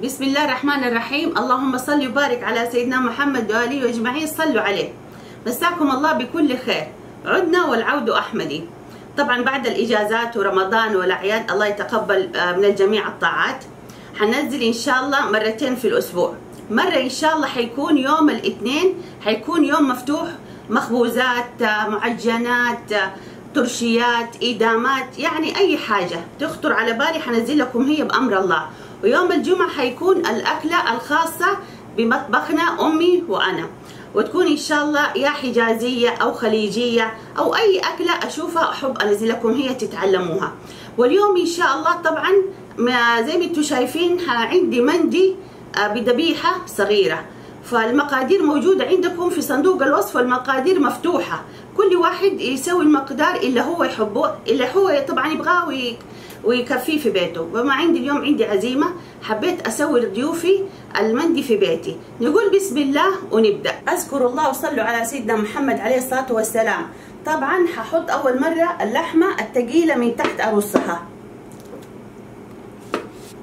بسم الله الرحمن الرحيم. اللهم صل وبارك على سيدنا محمد وآله أجمعين. صلوا عليه. مساكم الله بكل خير. عدنا والعود أحمدي. طبعا بعد الإجازات ورمضان والأعياد الله يتقبل من الجميع الطاعات. حننزل إن شاء الله مرتين في الأسبوع. مرة إن شاء الله حيكون يوم الاثنين، حيكون يوم مفتوح، مخبوزات، معجنات، ترشيات، إدامات، يعني أي حاجة تخطر على بالي حنزل لكم هي بأمر الله. ويوم الجمعة حيكون الأكلة الخاصة بمطبخنا أمي وأنا، وتكون إن شاء الله يا حجازية أو خليجية أو أي أكلة أشوفها أحب أنزل لكم هي تتعلموها. واليوم إن شاء الله طبعا زي ما انتم شايفين عندي مندي بذبيحة صغيرة، فالمقادير موجودة عندكم في صندوق الوصف، والمقادير مفتوحة، كل واحد يسوي المقدار اللي هو يحبه، اللي هو طبعا يبغاه ويكفيه في بيته. وما عندي اليوم عندي عزيمة، حبيت أسوي لضيوفي المندي في بيتي. نقول بسم الله ونبدأ. أذكر الله وصلوا على سيدنا محمد عليه الصلاة والسلام. طبعا هحط أول مرة اللحمة الثقيلة من تحت أرصها،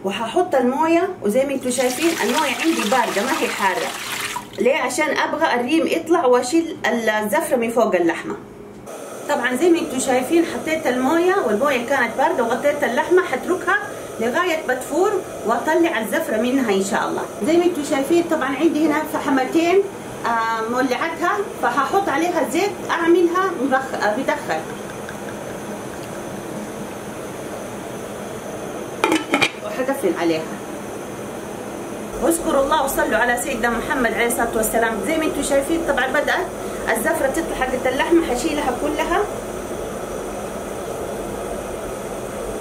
وهحط المويه، وزي ما انتم شايفين المويه عندي بارده ما هي حاره. ليه؟ عشان ابغى الريم يطلع واشيل الزفره من فوق اللحمه. طبعا زي ما انتم شايفين حطيت المويه، والمويه كانت بارده، وغطيت اللحمه، حتركها لغايه ما تفور واطلع الزفره منها ان شاء الله. زي ما انتم شايفين طبعا عندي هنا فحمتين مولعتها، فهحط عليها زيت اعملها بدخن. وحقفل عليها. واذكروا الله وصلوا على سيدنا محمد عليه الصلاه والسلام. زي ما انتم شايفين طبعا بدات الزفره تطلع حقت اللحمه، حشيلها كلها،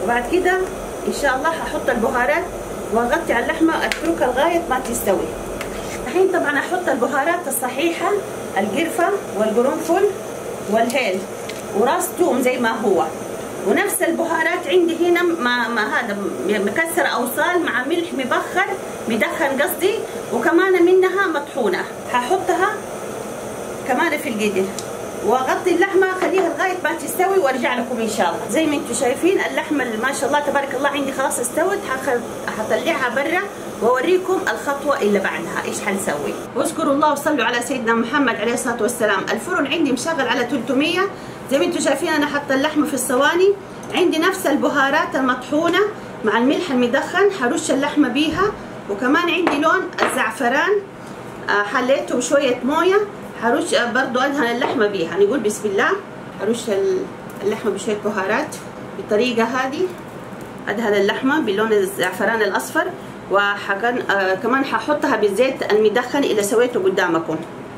وبعد كده ان شاء الله هحط البهارات واغطي على اللحمه، اتركها لغايه ما تستوي. الحين طبعا احط البهارات الصحيحه، القرفه والقرنفل والهيل وراس توم زي ما هو، ونفس البهارات عندي هنا ما هذا مكسر اوصال مع ملح مدخن قصدي، وكمان منها مطحونه هحطها كمان في القدر، واغطي اللحمه اخليها لغايه ما تستوي وارجع لكم ان شاء الله. زي ما انتم شايفين اللحمه ما شاء الله تبارك الله عندي خلاص استوت، هطلعها برا واوريكم الخطوه اللي بعدها ايش حنسوي. واذكروا الله وصلوا على سيدنا محمد عليه الصلاه والسلام. الفرن عندي مشغل على 300. زي ما انتم شايفين انا حاطه اللحمه في الصواني، عندي نفس البهارات المطحونه مع الملح المدخن، حرش اللحمه بيها، وكمان عندي لون الزعفران حليته بشويه مويه، حرش برضو ادهن اللحمه بيها. نقول بسم الله. حرش اللحمه بشويه بهارات بالطريقه هذه، ادهن اللحمه بلون الزعفران الاصفر، وكمان ححطها بالزيت المدخن اللي سويته قدامكم،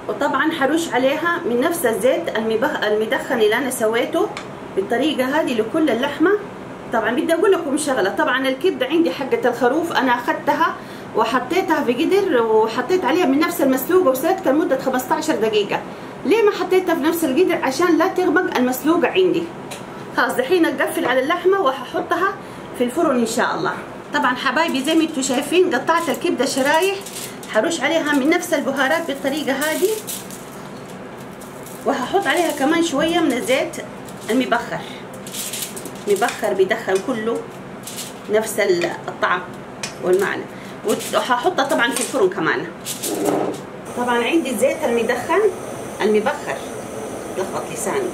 وطبعا حرش عليها من نفس الزيت المدخن اللي انا سويته بالطريقه هذه لكل اللحمه. طبعا بدي اقول لكم شغله، طبعا الكبده عندي حقه الخروف انا اخذتها وحطيتها في قدر، وحطيت عليها من نفس المسلوقه وسلقتها لمده 15 دقيقه. ليه ما حطيتها في نفس القدر؟ عشان لا تغمق المسلوقه عندي. خلاص دحين اقفل على اللحمه وهحطها في الفرن ان شاء الله. طبعا حبايبي زي ما انتم شايفين قطعت الكبده شرايح، حروش عليها من نفس البهارات بالطريقه هذه، وهحط عليها كمان شويه من الزيت المبخر، بدخن كله نفس الطعم والمعنى، وهحطها طبعا في الفرن كمان. طبعا عندي الزيت المبخر لخبط لساني،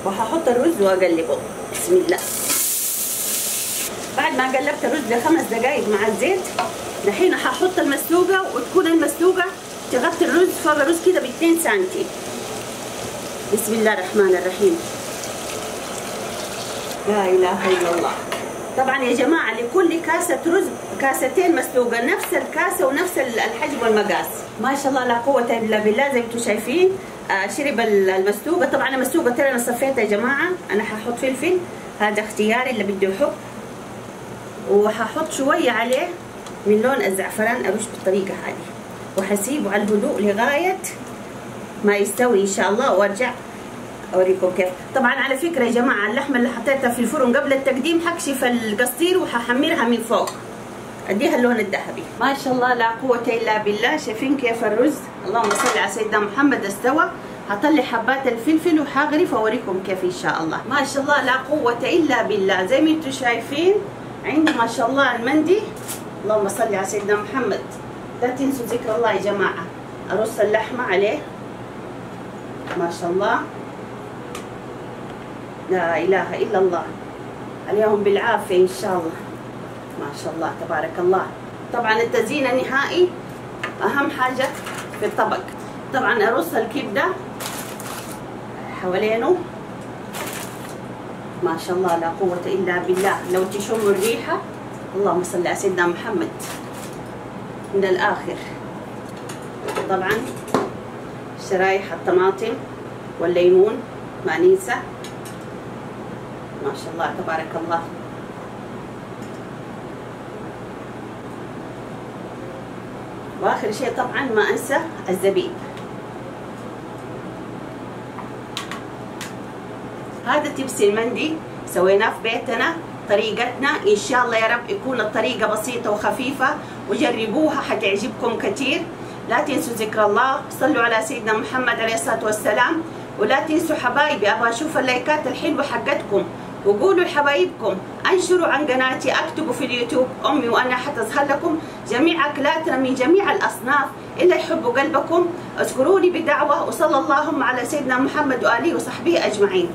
وهحط الرز واقلبه. بسم الله. بعد ما قلبت الرز ل5 دقائق مع الزيت، دحين هحط المسلوقه، وتكون المسلوقه تغطي الرز فوق الرز كده ب2 سنتي. بسم الله الرحمن الرحيم. لا اله الا الله. طبعا يا جماعه لكل كاسه رز كاستين مسلوقه، نفس الكاسه ونفس الحجم والمقاس. ما شاء الله لا قوه الا بالله. زي ما انتم شايفين شرب المسلوقه. طبعا المسلوقه ترى انا صفيتها يا جماعه. انا هحط فلفل، هذا اختياري اللي بده يحط، وهحط شويه عليه من لون الزعفران، ارش بالطريقه هذه، وحسيبه على الهدوء لغايه ما يستوي ان شاء الله، وارجع اوريكم كيف. طبعا على فكره يا جماعه اللحمه اللي حطيتها في الفرن قبل التقديم حكشف القصدير وهحمرها من فوق، اديها اللون الذهبي. ما شاء الله لا قوه الا بالله. شايفين كيف الرز؟ اللهم صل على سيدنا محمد استوى. هطلع حبات الفلفل وحغرف واوريكم كيف ان شاء الله. ما شاء الله لا قوه الا بالله. زي ما انتم شايفين عندي ما شاء الله المندي اللهم صل على سيدنا محمد. لا تنسوا ذكر الله يا جماعة. أرص اللحمة عليه ما شاء الله، لا إله إلا الله، عليهم بالعافية إن شاء الله، ما شاء الله تبارك الله. طبعا التزيين النهائي أهم حاجة في الطبق. طبعا أرص الكبدة حوالينه ما شاء الله، لا قوة إلا بالله. لو تشموا الريحة، اللهم صل على سيدنا محمد، من الآخر. طبعا شرايح الطماطم والليمون ما ننسى، ما شاء الله تبارك الله. واخر شيء طبعا ما انسى الزبيب. هذا تبس المندي سويناه في بيتنا طريقتنا، ان شاء الله يا رب يكون الطريقه بسيطه وخفيفه، وجربوها حتعجبكم كثير. لا تنسوا ذكر الله، صلوا على سيدنا محمد عليه الصلاه والسلام. ولا تنسوا حبايبي، ابغى اشوف اللايكات الحلوه حقتكم، وقولوا لحبايبكم، انشروا عن قناتي، اكتبوا في اليوتيوب امي وانا حتظهر لكم جميع اكلاتنا من جميع الاصناف اللي يحبوا قلبكم. اذكروني بدعوه، وصلى اللهم على سيدنا محمد واله وصحبه اجمعين.